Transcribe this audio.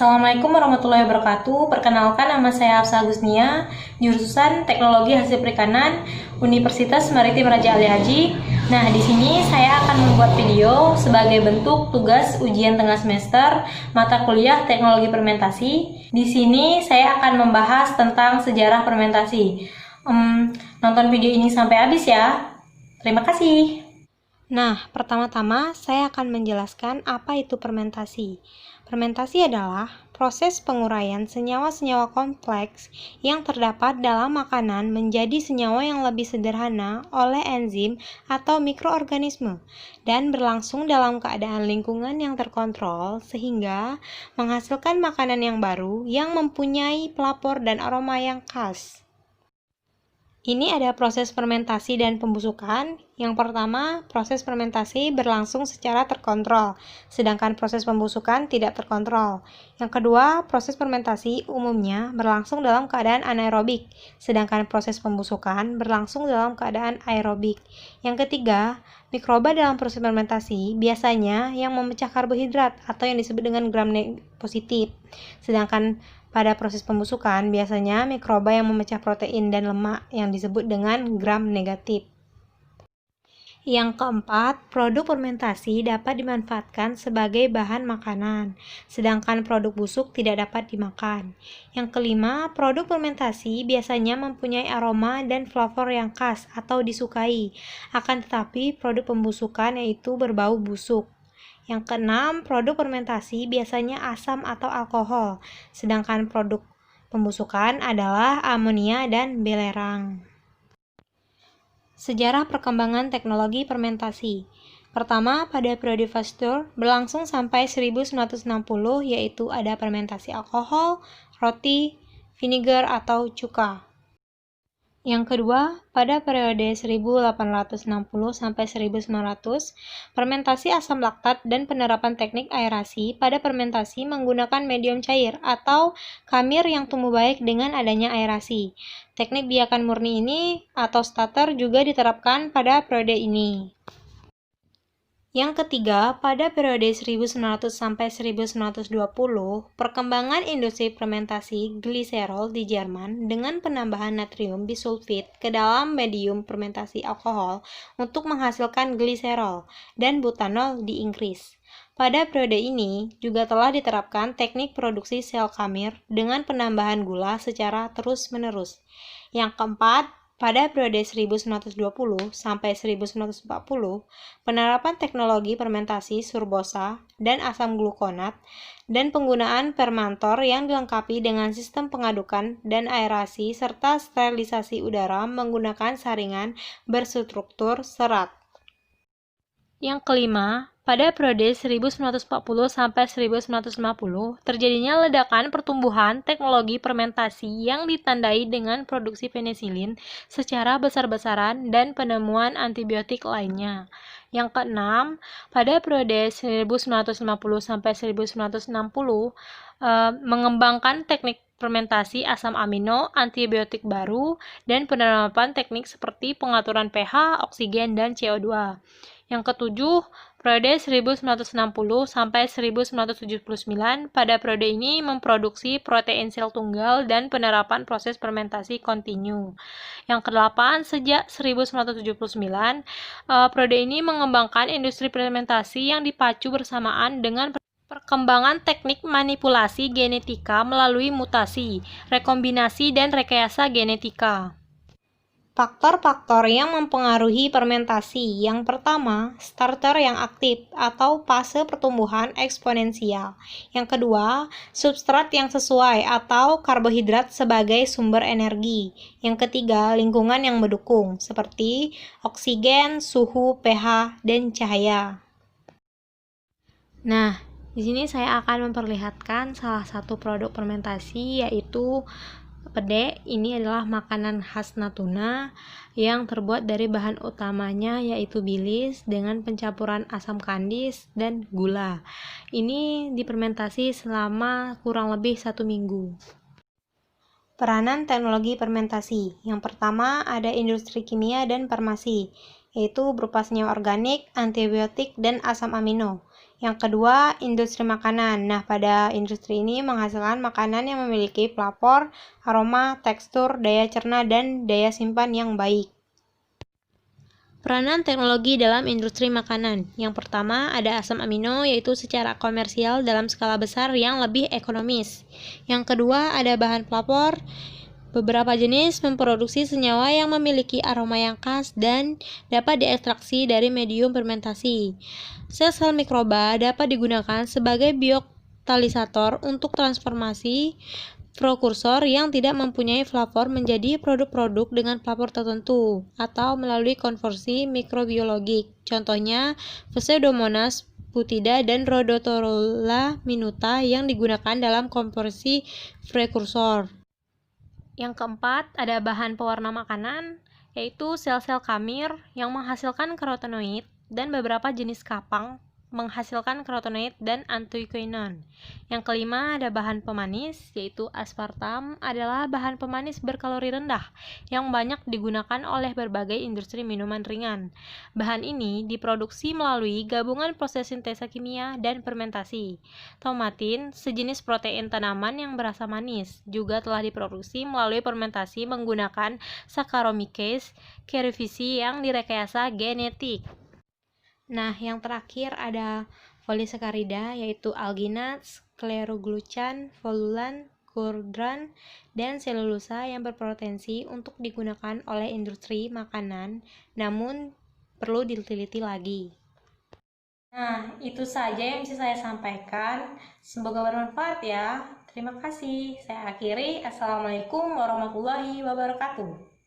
Assalamualaikum warahmatullahi wabarakatuh. Perkenalkan, nama saya Hafsah Agusnia, jurusan Teknologi Hasil Perikanan, Universitas Maritim Raja Ali Haji. Nah, di sini saya akan membuat video sebagai bentuk tugas ujian tengah semester mata kuliah Teknologi Fermentasi. Di sini saya akan membahas tentang sejarah fermentasi. Nonton video ini sampai habis ya. Terima kasih. Nah, pertama-tama saya akan menjelaskan apa itu fermentasi. Fermentasi adalah proses penguraian senyawa-senyawa kompleks yang terdapat dalam makanan menjadi senyawa yang lebih sederhana oleh enzim atau mikroorganisme dan berlangsung dalam keadaan lingkungan yang terkontrol sehingga menghasilkan makanan yang baru yang mempunyai pelapor dan aroma yang khas. Ini ada proses fermentasi dan pembusukan. Yang pertama, proses fermentasi berlangsung secara terkontrol, sedangkan proses pembusukan tidak terkontrol. Yang kedua, proses fermentasi umumnya berlangsung dalam keadaan anaerobik, sedangkan proses pembusukan berlangsung dalam keadaan aerobik. Yang ketiga, mikroba dalam proses fermentasi biasanya yang memecah karbohidrat atau yang disebut dengan gram positif, sedangkan pada proses pembusukan, biasanya mikroba yang memecah protein dan lemak yang disebut dengan gram negatif. Yang keempat, produk fermentasi dapat dimanfaatkan sebagai bahan makanan, sedangkan produk busuk tidak dapat dimakan. Yang kelima, produk fermentasi biasanya mempunyai aroma dan flavor yang khas atau disukai, akan tetapi produk pembusukan yaitu berbau busuk. Yang keenam, produk fermentasi biasanya asam atau alkohol, sedangkan produk pembusukan adalah amonia dan belerang. Sejarah perkembangan teknologi fermentasi. Pertama, pada periode Pasteur berlangsung sampai 1960, yaitu ada fermentasi alkohol, roti, vinegar atau cuka. Yang kedua, pada periode 1860 sampai 1900, fermentasi asam laktat dan penerapan teknik aerasi pada fermentasi menggunakan medium cair atau khamir yang tumbuh baik dengan adanya aerasi. Teknik biakan murni ini atau starter juga diterapkan pada periode ini. Yang ketiga, pada periode 1900 sampai 1920, perkembangan industri fermentasi gliserol di Jerman dengan penambahan natrium bisulfit ke dalam medium fermentasi alkohol untuk menghasilkan gliserol dan butanol di Inggris. Pada periode ini juga telah diterapkan teknik produksi sel khamir dengan penambahan gula secara terus-menerus. Yang keempat, pada periode 1920 sampai 1940, penerapan teknologi fermentasi surbosa dan asam glukonat dan penggunaan fermantor yang dilengkapi dengan sistem pengadukan dan aerasi serta sterilisasi udara menggunakan saringan berstruktur serat. Yang kelima, pada periode 1940 sampai 1950, terjadinya ledakan pertumbuhan teknologi fermentasi yang ditandai dengan produksi penisilin secara besar-besaran dan penemuan antibiotik lainnya. Yang keenam, pada periode 1950 sampai 1960, mengembangkan teknik fermentasi asam amino, antibiotik baru, dan penerapan teknik seperti pengaturan pH, oksigen, dan CO2. Yang ketujuh, periode 1960 sampai 1979, pada periode ini memproduksi protein sel tunggal dan penerapan proses fermentasi kontinu. Yang kedelapan, sejak 1979, periode ini mengembangkan industri fermentasi yang dipacu bersamaan dengan perkembangan teknik manipulasi genetika melalui mutasi, rekombinasi, dan rekayasa genetika. Faktor-faktor yang mempengaruhi fermentasi. Yang pertama, starter yang aktif atau fase pertumbuhan eksponensial. Yang kedua, substrat yang sesuai atau karbohidrat sebagai sumber energi. Yang ketiga, lingkungan yang mendukung seperti oksigen, suhu, pH, dan cahaya. Nah, di sini saya akan memperlihatkan salah satu produk fermentasi yaitu pede. Ini adalah makanan khas Natuna yang terbuat dari bahan utamanya yaitu bilis dengan pencampuran asam kandis dan gula. Ini difermentasi selama kurang lebih 1 minggu. Peranan teknologi fermentasi. Yang pertama ada industri kimia dan farmasi, yaitu berupa senyawa organik, antibiotik, dan asam amino. Yang kedua, industri makanan. Nah, pada industri ini menghasilkan makanan yang memiliki pelapor, aroma, tekstur, daya cerna, dan daya simpan yang baik. Peranan teknologi dalam industri makanan. Yang pertama, ada asam amino, yaitu secara komersial dalam skala besar yang lebih ekonomis. Yang kedua, ada bahan pelapor. Beberapa jenis memproduksi senyawa yang memiliki aroma yang khas dan dapat diekstraksi dari medium fermentasi. Sel-sel mikroba dapat digunakan sebagai biokatalisator untuk transformasi prekursor yang tidak mempunyai flavor menjadi produk-produk dengan flavor tertentu atau melalui konversi mikrobiologik. Contohnya, Pseudomonas putida dan Rhodotorula minuta yang digunakan dalam konversi prekursor. Yang keempat, ada bahan pewarna makanan, yaitu sel-sel kamir yang menghasilkan karotenoid dan beberapa jenis kapang menghasilkan karotenoid dan antiokinon. Yang kelima, ada bahan pemanis, yaitu aspartam adalah bahan pemanis berkalori rendah yang banyak digunakan oleh berbagai industri minuman ringan. Bahan ini diproduksi melalui gabungan proses sintesa kimia dan fermentasi. Tomatin, sejenis protein tanaman yang berasa manis, juga telah diproduksi melalui fermentasi menggunakan Saccharomyces cerevisiae yang direkayasa genetik. Nah, yang terakhir ada polisakarida, yaitu alginat, skleroglucan, volulan, gordran, dan selulosa yang berpotensi untuk digunakan oleh industri makanan, namun perlu diteliti lagi. Nah, itu saja yang bisa saya sampaikan. Semoga bermanfaat ya. Terima kasih. Saya akhiri. Assalamualaikum warahmatullahi wabarakatuh.